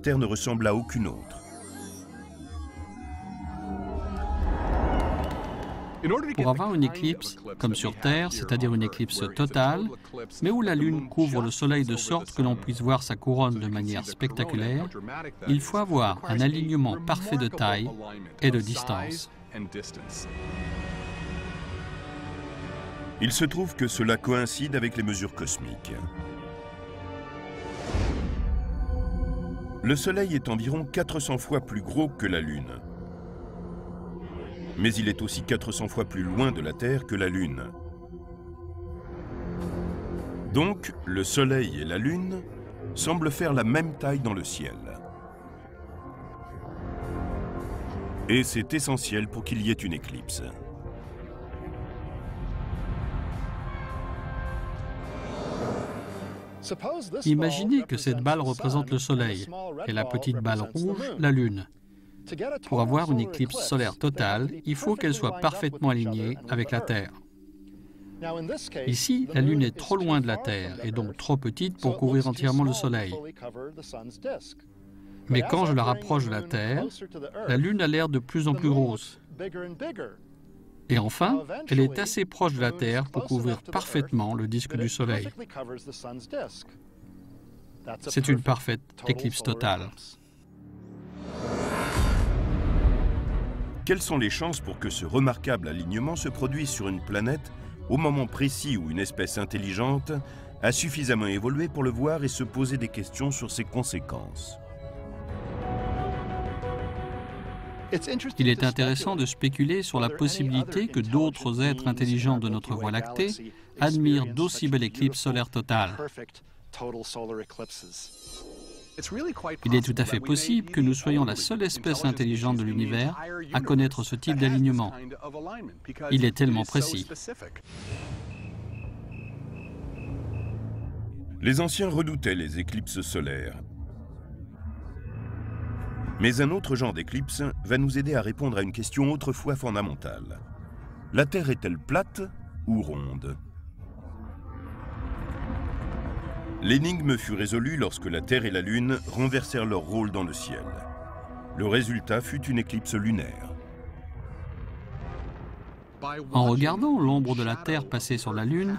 Terre ne ressemble à aucune autre. Pour avoir une éclipse, comme sur Terre, c'est-à-dire une éclipse totale, mais où la Lune couvre le Soleil de sorte que l'on puisse voir sa couronne de manière spectaculaire, il faut avoir un alignement parfait de taille et de distance. Il se trouve que cela coïncide avec les mesures cosmiques. Le Soleil est environ 400 fois plus gros que la Lune. Mais il est aussi 400 fois plus loin de la Terre que la Lune. Donc, le Soleil et la Lune semblent faire la même taille dans le ciel. Et c'est essentiel pour qu'il y ait une éclipse. Imaginez que cette balle représente le Soleil et la petite balle rouge, la Lune. Pour avoir une éclipse solaire totale, il faut qu'elle soit parfaitement alignée avec la Terre. Ici, la Lune est trop loin de la Terre et donc trop petite pour couvrir entièrement le Soleil. Mais quand je la rapproche de la Terre, la Lune a l'air de plus en plus grosse. Et enfin, elle est assez proche de la Terre pour couvrir parfaitement le disque du Soleil. C'est une parfaite éclipse totale. Quelles sont les chances pour que ce remarquable alignement se produise sur une planète au moment précis où une espèce intelligente a suffisamment évolué pour le voir et se poser des questions sur ses conséquences? Il est intéressant de spéculer sur la possibilité que d'autres êtres intelligents de notre Voie lactée admirent d'aussi belles éclipses solaires totales. Il est tout à fait possible que nous soyons la seule espèce intelligente de l'univers à connaître ce type d'alignement. Il est tellement précis. Les anciens redoutaient les éclipses solaires. Mais un autre genre d'éclipse va nous aider à répondre à une question autrefois fondamentale. La Terre est-elle plate ou ronde? L'énigme fut résolue lorsque la Terre et la Lune renversèrent leur rôle dans le ciel. Le résultat fut une éclipse lunaire. En regardant l'ombre de la Terre passer sur la Lune,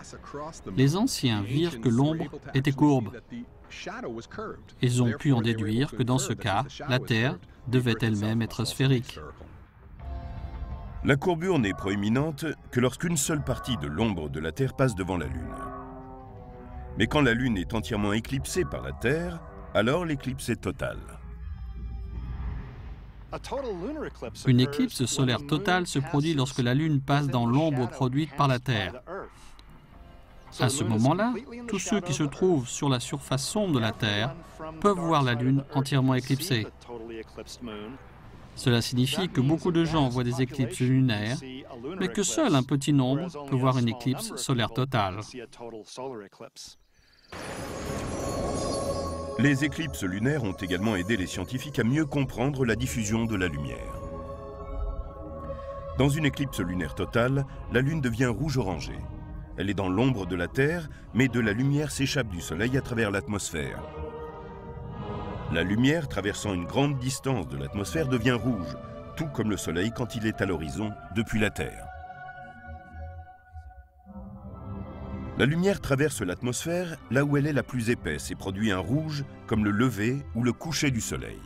les anciens virent que l'ombre était courbe. Ils ont pu en déduire que dans ce cas, la Terre devait elle-même être sphérique. La courbure n'est proéminente que lorsqu'une seule partie de l'ombre de la Terre passe devant la Lune. Mais quand la Lune est entièrement éclipsée par la Terre, alors l'éclipse est totale. Une éclipse solaire totale se produit lorsque la Lune passe dans l'ombre produite par la Terre. À ce moment-là, tous ceux qui se trouvent sur la surface sombre de la Terre peuvent voir la Lune entièrement éclipsée. Cela signifie que beaucoup de gens voient des éclipses lunaires, mais que seul un petit nombre peut voir une éclipse solaire totale. Les éclipses lunaires ont également aidé les scientifiques à mieux comprendre la diffusion de la lumière. Dans une éclipse lunaire totale, la Lune devient rouge-orangé. Elle est dans l'ombre de la Terre, mais de la lumière s'échappe du Soleil à travers l'atmosphère. La lumière, traversant une grande distance de l'atmosphère, devient rouge, tout comme le Soleil quand il est à l'horizon depuis la Terre. La lumière traverse l'atmosphère là où elle est la plus épaisse et produit un rouge comme le lever ou le coucher du Soleil.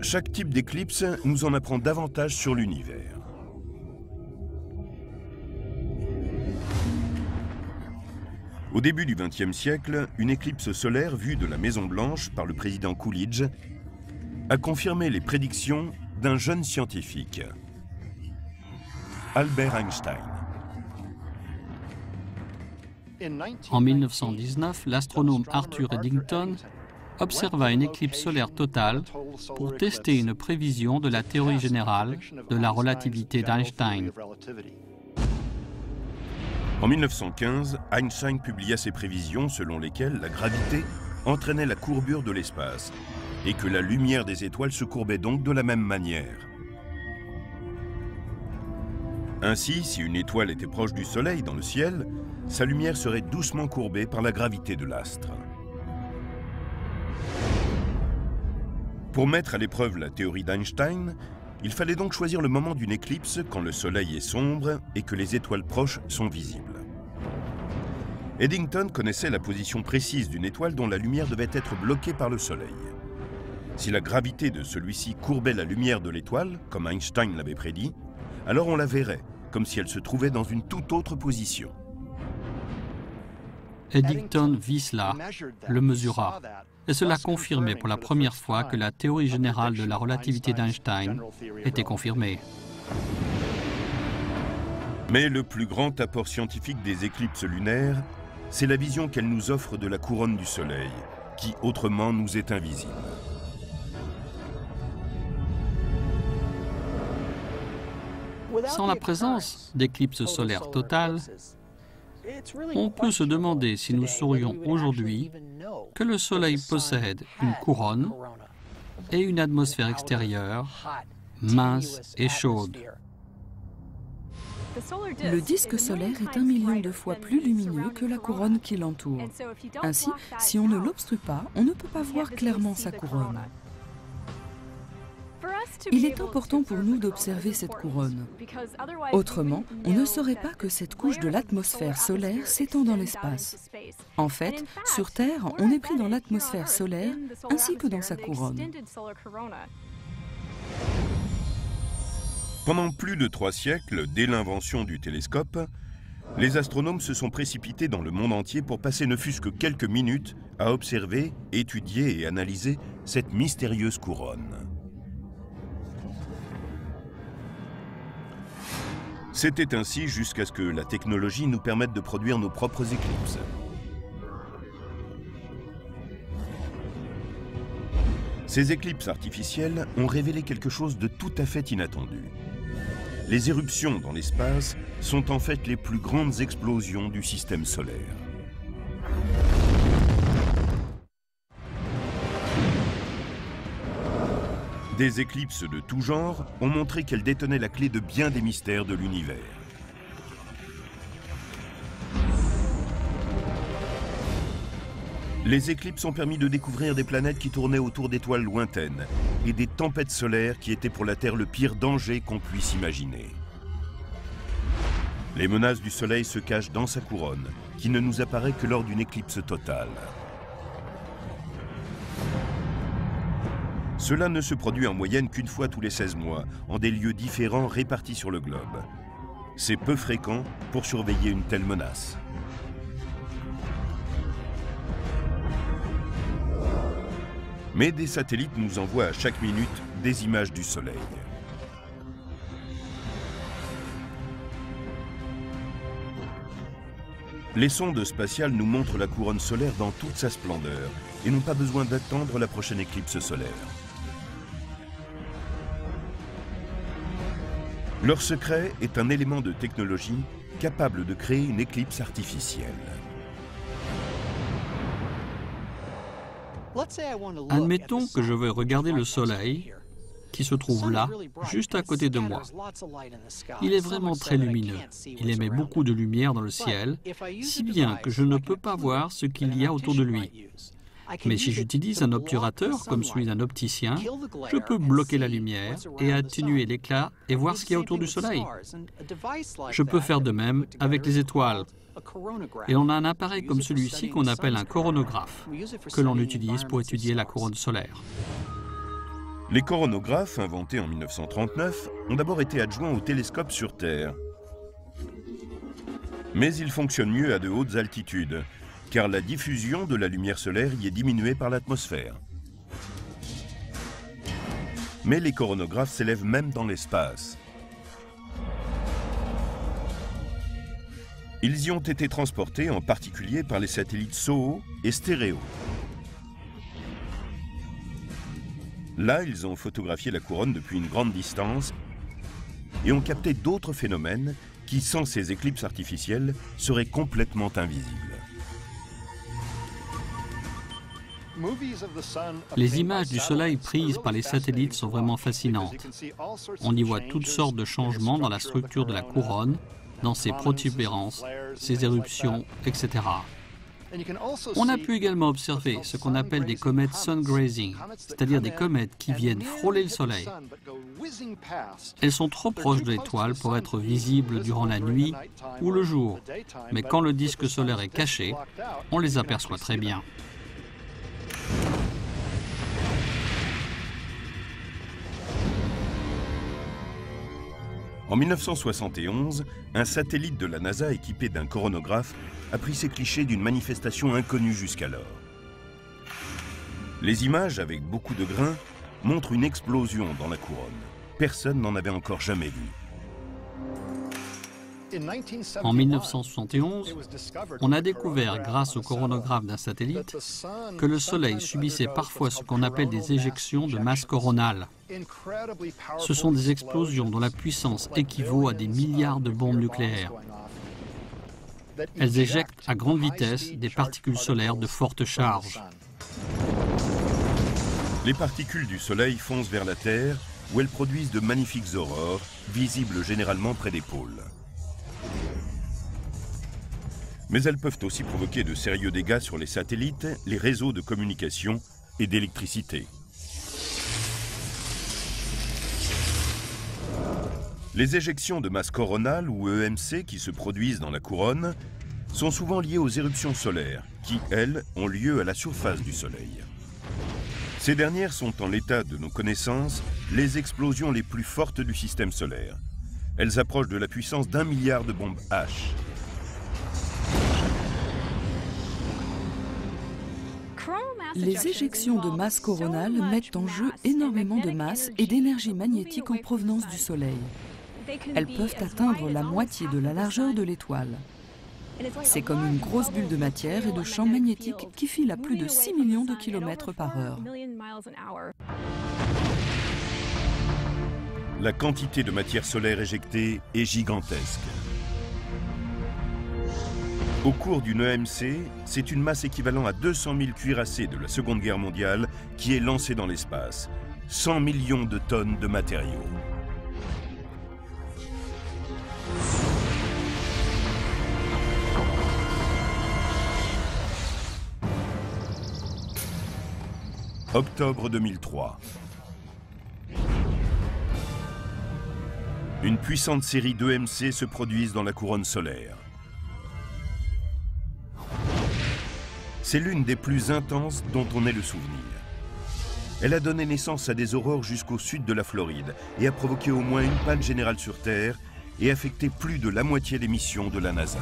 Chaque type d'éclipse nous en apprend davantage sur l'univers. Au début du XXe siècle, une éclipse solaire vue de la Maison-Blanche par le président Coolidge a confirmé les prédictions d'un jeune scientifique, Albert Einstein. En 1919, l'astronome Arthur Eddington observa une éclipse solaire totale pour tester une prévision de la théorie générale de la relativité d'Einstein. En 1915, Einstein publia ses prévisions selon lesquelles la gravité entraînait la courbure de l'espace et que la lumière des étoiles se courbait donc de la même manière. Ainsi, si une étoile était proche du Soleil dans le ciel, sa lumière serait doucement courbée par la gravité de l'astre. Pour mettre à l'épreuve la théorie d'Einstein, il fallait donc choisir le moment d'une éclipse quand le Soleil est sombre et que les étoiles proches sont visibles. Eddington connaissait la position précise d'une étoile dont la lumière devait être bloquée par le Soleil. Si la gravité de celui-ci courbait la lumière de l'étoile, comme Einstein l'avait prédit, alors on la verrait, comme si elle se trouvait dans une toute autre position. Eddington vit cela, le mesura, et cela confirmait pour la première fois que la théorie générale de la relativité d'Einstein était confirmée. Mais le plus grand apport scientifique des éclipses lunaires, c'est la vision qu'elles nous offrent de la couronne du Soleil, qui autrement nous est invisible. Sans la présence d'éclipses solaires totales, on peut se demander si nous saurions aujourd'hui que le Soleil possède une couronne et une atmosphère extérieure mince et chaude. Le disque solaire est 1 million de fois plus lumineux que la couronne qui l'entoure. Ainsi, si on ne l'obstrue pas, on ne peut pas voir clairement sa couronne. Il est important pour nous d'observer cette couronne. Autrement, on ne saurait pas que cette couche de l'atmosphère solaire s'étend dans l'espace. En fait, sur Terre, on est pris dans l'atmosphère solaire ainsi que dans sa couronne. Pendant plus de 3 siècles, dès l'invention du télescope, les astronomes se sont précipités dans le monde entier pour passer ne fût-ce que quelques minutes à observer, étudier et analyser cette mystérieuse couronne. C'était ainsi jusqu'à ce que la technologie nous permette de produire nos propres éclipses. Ces éclipses artificielles ont révélé quelque chose de tout à fait inattendu. Les éruptions dans l'espace sont en fait les plus grandes explosions du système solaire. Des éclipses de tout genre ont montré qu'elles détenaient la clé de bien des mystères de l'univers. Les éclipses ont permis de découvrir des planètes qui tournaient autour d'étoiles lointaines et des tempêtes solaires qui étaient pour la Terre le pire danger qu'on puisse imaginer. Les menaces du Soleil se cachent dans sa couronne, qui ne nous apparaît que lors d'une éclipse totale. Cela ne se produit en moyenne qu'une fois tous les 16 mois, en des lieux différents répartis sur le globe. C'est peu fréquent pour surveiller une telle menace. Mais des satellites nous envoient à chaque minute des images du Soleil. Les sondes spatiales nous montrent la couronne solaire dans toute sa splendeur et n'ont pas besoin d'attendre la prochaine éclipse solaire. Leur secret est un élément de technologie capable de créer une éclipse artificielle. Admettons que je veux regarder le Soleil qui se trouve là, juste à côté de moi. Il est vraiment très lumineux. Il émet beaucoup de lumière dans le ciel, si bien que je ne peux pas voir ce qu'il y a autour de lui. Mais si j'utilise un obturateur comme celui d'un opticien, je peux bloquer la lumière et atténuer l'éclat et voir ce qu'il y a autour du Soleil. Je peux faire de même avec les étoiles. Et on a un appareil comme celui-ci qu'on appelle un coronographe, que l'on utilise pour étudier la couronne solaire. Les coronographes, inventés en 1939, ont d'abord été adjoints au télescope sur Terre. Mais ils fonctionnent mieux à de hautes altitudes, car la diffusion de la lumière solaire y est diminuée par l'atmosphère. Mais les coronographes s'élèvent même dans l'espace. Ils y ont été transportés en particulier par les satellites SOHO et Stéréo. Là, ils ont photographié la couronne depuis une grande distance et ont capté d'autres phénomènes qui, sans ces éclipses artificielles, seraient complètement invisibles. Les images du Soleil prises par les satellites sont vraiment fascinantes. On y voit toutes sortes de changements dans la structure de la couronne, dans ses protubérances, ses éruptions, etc. On a pu également observer ce qu'on appelle des comètes sun grazing, c'est-à-dire des comètes qui viennent frôler le Soleil. Elles sont trop proches de l'étoile pour être visibles durant la nuit ou le jour, mais quand le disque solaire est caché, on les aperçoit très bien. En 1971, un satellite de la NASA équipé d'un coronographe a pris ces clichés d'une manifestation inconnue jusqu'alors. Les images, avec beaucoup de grains, montrent une explosion dans la couronne. Personne n'en avait encore jamais vu. En 1971, on a découvert, grâce au coronographe d'un satellite, que le Soleil subissait parfois ce qu'on appelle des éjections de masse coronale. Ce sont des explosions dont la puissance équivaut à des milliards de bombes nucléaires. Elles éjectent à grande vitesse des particules solaires de forte charge. Les particules du Soleil foncent vers la Terre, où elles produisent de magnifiques aurores, visibles généralement près des pôles. Mais elles peuvent aussi provoquer de sérieux dégâts sur les satellites, les réseaux de communication et d'électricité. Les éjections de masse coronale ou EMC qui se produisent dans la couronne sont souvent liées aux éruptions solaires qui, elles, ont lieu à la surface du Soleil. Ces dernières sont, en l'état de nos connaissances, les explosions les plus fortes du système solaire. Elles approchent de la puissance d'1 milliard de bombes H. Les éjections de masse coronale mettent en jeu énormément de masse et d'énergie magnétique en provenance du Soleil. Elles peuvent atteindre la moitié de la largeur de l'étoile. C'est comme une grosse bulle de matière et de champ magnétique qui file à plus de 6 millions de kilomètres par heure. La quantité de matière solaire éjectée est gigantesque. Au cours d'une EMC, c'est une masse équivalente à 200 000 cuirassés de la Seconde Guerre mondiale qui est lancée dans l'espace. 100 millions de tonnes de matériaux. Octobre 2003. Une puissante série d'EMC se produisent dans la couronne solaire. C'est l'une des plus intenses dont on ait le souvenir. Elle a donné naissance à des aurores jusqu'au sud de la Floride et a provoqué au moins une panne générale sur Terre et affecté plus de la moitié des missions de la NASA.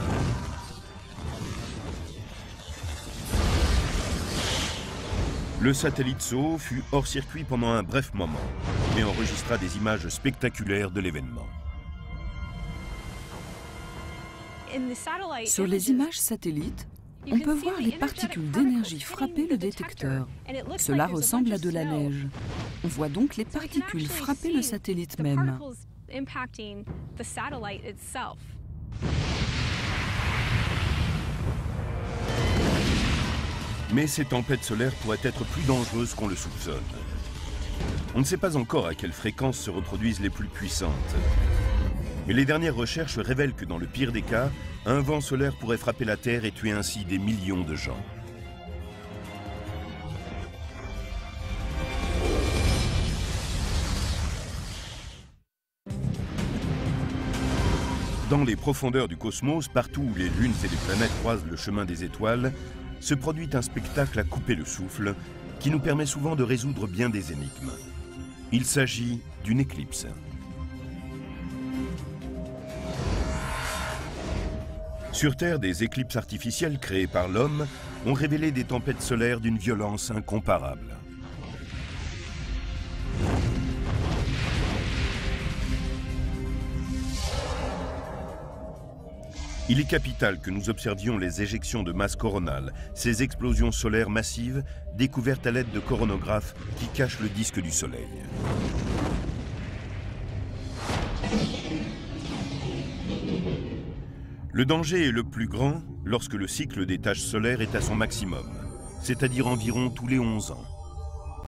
Le satellite SO fut hors circuit pendant un bref moment, mais enregistra des images spectaculaires de l'événement. Sur les images satellites, on peut voir les particules d'énergie frapper le détecteur. Cela ressemble à de la neige. On voit donc les particules frapper le satellite même. Mais ces tempêtes solaires pourraient être plus dangereuses qu'on le soupçonne. On ne sait pas encore à quelle fréquence se reproduisent les plus puissantes. Mais les dernières recherches révèlent que dans le pire des cas, un vent solaire pourrait frapper la Terre et tuer ainsi des millions de gens. Dans les profondeurs du cosmos, partout où les lunes et les planètes croisent le chemin des étoiles, se produit un spectacle à couper le souffle qui nous permet souvent de résoudre bien des énigmes. Il s'agit d'une éclipse. Sur Terre, des éclipses artificielles créées par l'homme ont révélé des tempêtes solaires d'une violence incomparable. Il est capital que nous observions les éjections de masse coronale, ces explosions solaires massives découvertes à l'aide de coronographes qui cachent le disque du Soleil. Le danger est le plus grand lorsque le cycle des taches solaires est à son maximum, c'est-à-dire environ tous les 11 ans.